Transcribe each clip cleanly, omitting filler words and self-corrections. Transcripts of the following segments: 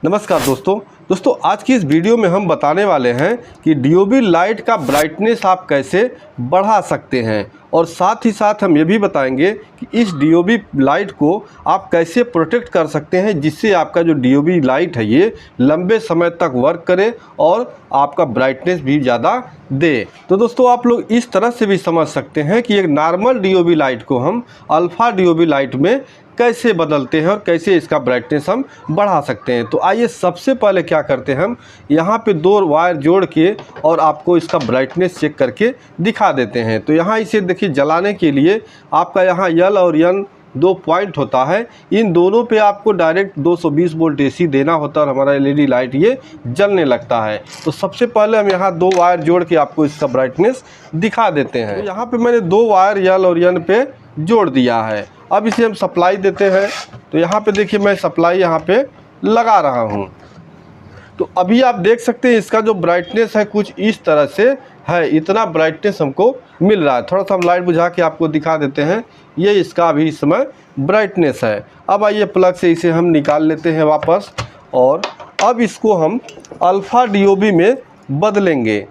नमस्कार दोस्तों आज की इस वीडियो में हम बताने वाले हैं कि डीओबी लाइट का ब्राइटनेस आप कैसे बढ़ा सकते हैं और साथ ही साथ हम ये भी बताएंगे कि इस डीओबी लाइट को आप कैसे प्रोटेक्ट कर सकते हैं जिससे आपका जो डीओबी लाइट है ये लंबे समय तक वर्क करे और आपका ब्राइटनेस भी ज़्यादा दे। तो दोस्तों आप लोग इस तरह से भी समझ सकते हैं कि एक नॉर्मल डीओबी लाइट को हम अल्फ़ा डीओबी लाइट में कैसे बदलते हैं और कैसे इसका ब्राइटनेस हम बढ़ा सकते हैं। तो आइए सबसे पहले क्या करते हैं, हम यहाँ पे दो वायर जोड़ के और आपको इसका ब्राइटनेस चेक करके दिखा देते हैं। तो यहाँ इसे देखिए जलाने के लिए आपका यहाँ एल और एन दो पॉइंट होता है, इन दोनों पे आपको डायरेक्ट 220 वोल्ट एसी देना होता है और हमारा एलईडी लाइट ये जलने लगता है। तो सबसे पहले हम यहाँ दो वायर जोड़ के आपको इसका ब्राइटनेस दिखा देते हैं। तो यहाँ पे मैंने दो वायर एल और एन पे जोड़ दिया है। अब इसे हम सप्लाई देते हैं। तो यहाँ पे देखिए मैं सप्लाई यहाँ पे लगा रहा हूँ। तो अभी आप देख सकते हैं इसका जो ब्राइटनेस है कुछ इस तरह से है, इतना ब्राइटनेस हमको मिल रहा है। थोड़ा सा हम लाइट बुझा के आपको दिखा देते हैं, ये इसका अभी इस समय ब्राइटनेस है। अब आइए प्लग से इसे हम निकाल लेते हैं वापस और अब इसको हम अल्फ़ा डीओबी में बदलेंगे।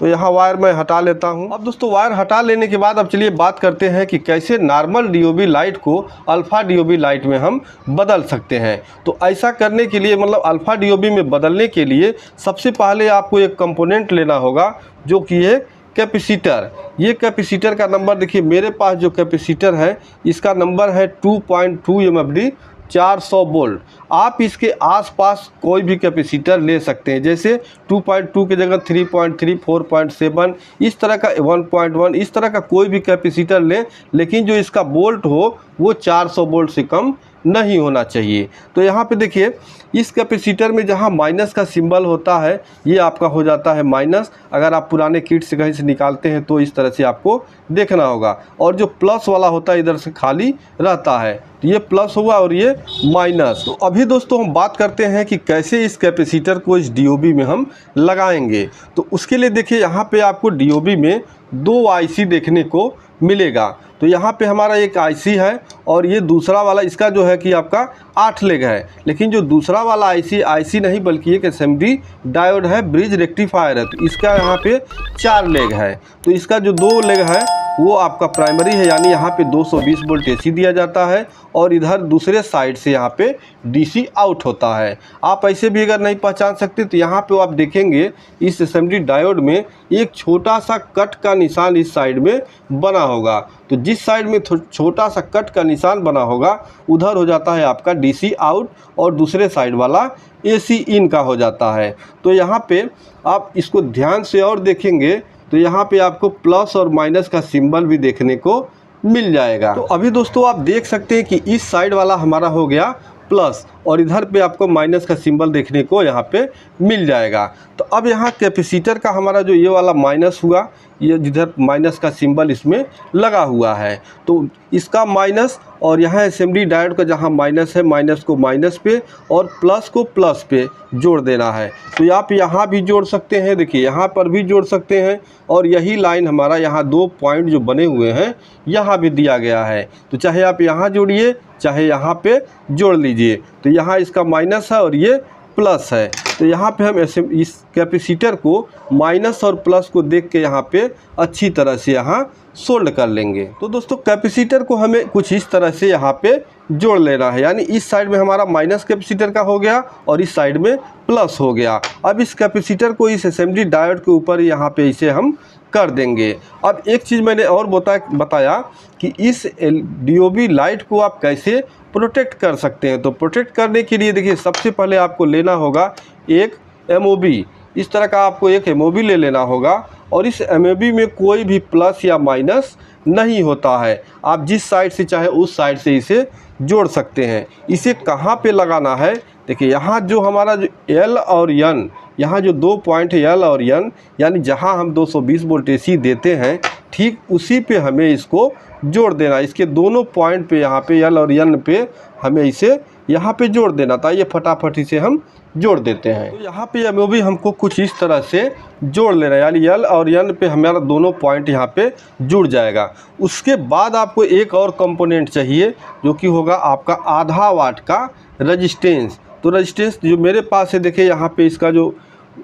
तो यहाँ वायर मैं हटा लेता हूँ। अब दोस्तों वायर हटा लेने के बाद अब चलिए बात करते हैं कि कैसे नॉर्मल डीओबी लाइट को अल्फ़ा डीओबी लाइट में हम बदल सकते हैं। तो ऐसा करने के लिए मतलब अल्फ़ा डीओबी में बदलने के लिए सबसे पहले आपको एक कंपोनेंट लेना होगा जो कि है कैपेसिटर। ये कैपेसिटर का नंबर देखिए, मेरे पास जो कैपेसिटर है इसका नंबर है 2.2 MFD 400 वोल्ट। आप इसके आसपास कोई भी कैपेसिटर ले सकते हैं, जैसे 2.2 की जगह 3.3, 4.7 इस तरह का 1.1 इस तरह का कोई भी कैपेसिटर लें, लेकिन जो इसका वोल्ट हो वो 400 वोल्ट से कम नहीं होना चाहिए। तो यहाँ पे देखिए इस कैपेसिटर में जहाँ माइनस का सिंबल होता है ये आपका हो जाता है माइनस। अगर आप पुराने किट से कहीं से निकालते हैं तो इस तरह से आपको देखना होगा, और जो प्लस वाला होता है इधर से खाली रहता है, तो ये प्लस हुआ और ये माइनस। तो अभी दोस्तों हम बात करते हैं कि कैसे इस कैपेसिटर को इस डीओबी में हम लगाएंगे। तो उसके लिए देखिए यहाँ पे आपको डीओबी में दो आईसी देखने को मिलेगा। तो यहाँ पे हमारा एक आईसी है और ये दूसरा वाला इसका जो है कि आपका 8 लेग है, लेकिन जो दूसरा वाला आईसी नहीं बल्कि एक एसएमडी डायोड है, ब्रिज रेक्टिफायर है, तो इसका यहाँ पे 4 लेग है। तो इसका जो 2 लेग है वो आपका प्राइमरी है, यानी यहाँ पे 220 वोल्ट एसी दिया जाता है और इधर दूसरे साइड से यहाँ पे डीसी आउट होता है। आप ऐसे भी अगर नहीं पहचान सकते तो यहाँ पे आप देखेंगे इस एसएमडी डायोड में एक छोटा सा कट का निशान इस साइड में बना होगा। तो जिस साइड में छोटा सा कट का निशान बना होगा उधर हो जाता है आपका डीसी आउट और दूसरे साइड वाला एसी इन का हो जाता है। तो यहाँ पे आप इसको ध्यान से और देखेंगे तो यहाँ पे आपको प्लस और माइनस का सिंबल भी देखने को मिल जाएगा। तो अभी दोस्तों आप देख सकते हैं कि इस साइड वाला हमारा हो गया प्लस और इधर पे आपको माइनस का सिंबल देखने को यहाँ पे मिल जाएगा। तो अब यहाँ कैपेसिटर का हमारा जो ये वाला माइनस हुआ, ये जिधर माइनस का सिंबल इसमें लगा हुआ है, तो इसका माइनस और यहाँ एसएमडी डायोड का जहाँ माइनस है माइनस को माइनस पे और प्लस को प्लस पे जोड़ देना है। तो आप यहाँ भी जोड़ सकते हैं, देखिए यहाँ पर भी जोड़ सकते हैं और यही लाइन हमारा यहाँ 2 पॉइंट जो बने हुए हैं यहाँ भी दिया गया है। तो चाहे आप यहाँ जोड़िए चाहे यहाँ पे जोड़ लीजिए। तो यहाँ इसका माइनस है और ये प्लस है। तो यहाँ पे हम इस कैपेसिटर को माइनस और प्लस को देख के यहाँ पे अच्छी तरह से यहाँ सोल्ड कर लेंगे। तो दोस्तों कैपेसिटर को हमें कुछ इस तरह से यहाँ पे जोड़ लेना है, यानी इस साइड में हमारा माइनस कैपेसिटर का हो गया और इस साइड में प्लस हो गया। अब इस कैपेसिटर को इस एसएमडी डायोड के ऊपर यहाँ पे इसे हम कर देंगे। अब एक चीज़ मैंने और बताया कि इस डीओबी लाइट को आप कैसे प्रोटेक्ट कर सकते हैं। तो प्रोटेक्ट करने के लिए देखिए सबसे पहले आपको लेना होगा एक एमओबी। इस तरह का आपको एक एमओबी ले लेना होगा और इस एमओबी में कोई भी प्लस या माइनस नहीं होता है। आप जिस साइड से चाहे उस साइड से इसे जोड़ सकते हैं। इसे कहाँ पे लगाना है, देखिए यहाँ जो हमारा जो एल और एन, यहाँ जो 2 पॉइंट है एल और एन, यानी जहाँ हम 220 वोल्ट एसी देते हैं ठीक उसी पे हमें इसको जोड़ देना। इसके दोनों पॉइंट पे यहाँ पे एल और एन पे हमें इसे यहाँ पे जोड़ देना था। ये फटाफट इसे हम जोड़ देते हैं। तो यहाँ पे एमओबी हमको कुछ इस तरह से जोड़ लेना है, यानी एल और एन पे हमारा दोनों पॉइंट यहाँ पे जुड़ जाएगा। उसके बाद आपको एक और कंपोनेंट चाहिए जो कि होगा आपका आधा वाट का रजिस्टेंस। तो रेजिस्टेंस जो मेरे पास है, देखिए यहाँ पे इसका जो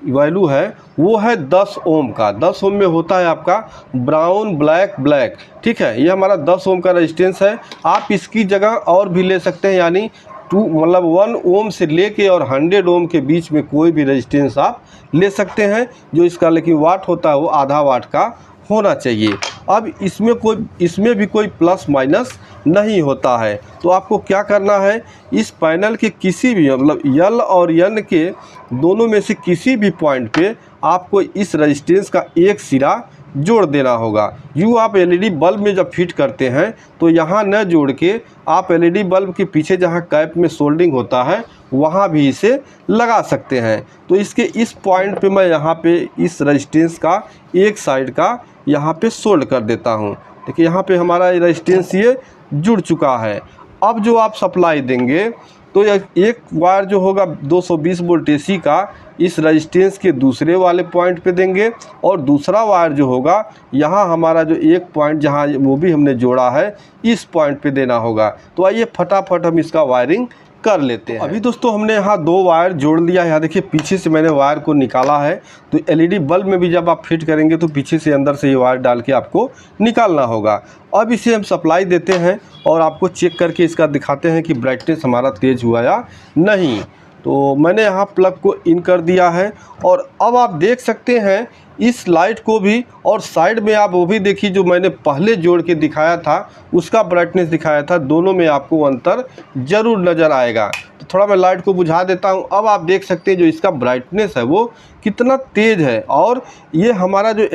वैल्यू है वो है 10 ओम का। 10 ओम में होता है आपका ब्राउन ब्लैक ब्लैक, ठीक है। ये हमारा 10 ओम का रेजिस्टेंस है। आप इसकी जगह और भी ले सकते हैं, यानी 1 ओम से लेके और 100 ओम के बीच में कोई भी रेजिस्टेंस आप ले सकते हैं। जो इसका लेकिन वाट होता है वो आधा वाट का होना चाहिए। अब इसमें भी कोई प्लस माइनस नहीं होता है। तो आपको क्या करना है, इस पैनल के किसी भी मतलब यल और यन के दोनों में से किसी भी पॉइंट पे आपको इस रेजिस्टेंस का एक सिरा जोड़ देना होगा। यूँ आप एलईडी बल्ब में जब फिट करते हैं तो यहाँ न जोड़ के आप एलईडी बल्ब के पीछे जहाँ कैप में सोल्डिंग होता है वहाँ भी इसे लगा सकते हैं। तो इसके इस पॉइंट पे मैं यहाँ पे इस रेजिस्टेंस का एक साइड का यहाँ पे सोल्ड कर देता हूँ। देखिए यहाँ पे हमारा रेजिस्टेंस ये जुड़ चुका है। अब जो आप सप्लाई देंगे तो एक वायर जो होगा 220 वोल्ट एसी का इस रेजिस्टेंस के दूसरे वाले पॉइंट पे देंगे, और दूसरा वायर जो होगा यहाँ हमारा जो एक पॉइंट जहाँ वो भी हमने जोड़ा है इस पॉइंट पे देना होगा। तो आइए फटाफट हम इसका वायरिंग कर लेते हैं। अभी दोस्तों हमने यहाँ 2 वायर जोड़ लिया है। यहाँ देखिए पीछे से मैंने वायर को निकाला है। तो एलईडी बल्ब में भी जब आप फिट करेंगे तो पीछे से अंदर से ये वायर डाल के आपको निकालना होगा। अब इसे हम सप्लाई देते हैं और आपको चेक करके इसका दिखाते हैं कि ब्राइटनेस हमारा तेज़ हुआ या नहीं। तो मैंने यहाँ प्लग को इन कर दिया है और अब आप देख सकते हैं इस लाइट को भी, और साइड में आप वो भी देखिए जो मैंने पहले जोड़ के दिखाया था उसका ब्राइटनेस दिखाया था, दोनों में आपको अंतर ज़रूर नज़र आएगा। तो थोड़ा मैं लाइट को बुझा देता हूँ। अब आप देख सकते हैं जो इसका ब्राइटनेस है वो कितना तेज़ है, और ये हमारा जो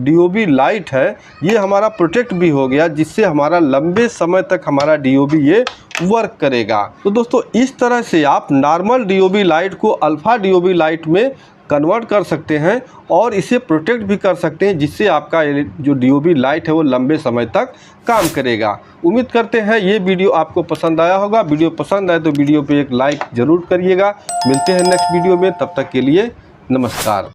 DOB लाइट है ये हमारा प्रोटेक्ट भी हो गया, जिससे हमारा लंबे समय तक हमारा DOB ये वर्क करेगा। तो दोस्तों इस तरह से आप नॉर्मल DOB लाइट को अल्फ़ा DOB लाइट में कन्वर्ट कर सकते हैं और इसे प्रोटेक्ट भी कर सकते हैं, जिससे आपका जो DOB लाइट है वो लंबे समय तक काम करेगा। उम्मीद करते हैं ये वीडियो आपको पसंद आया होगा। वीडियो पसंद आए तो वीडियो पे एक लाइक ज़रूर करिएगा। मिलते हैं नेक्स्ट वीडियो में, तब तक के लिए नमस्कार।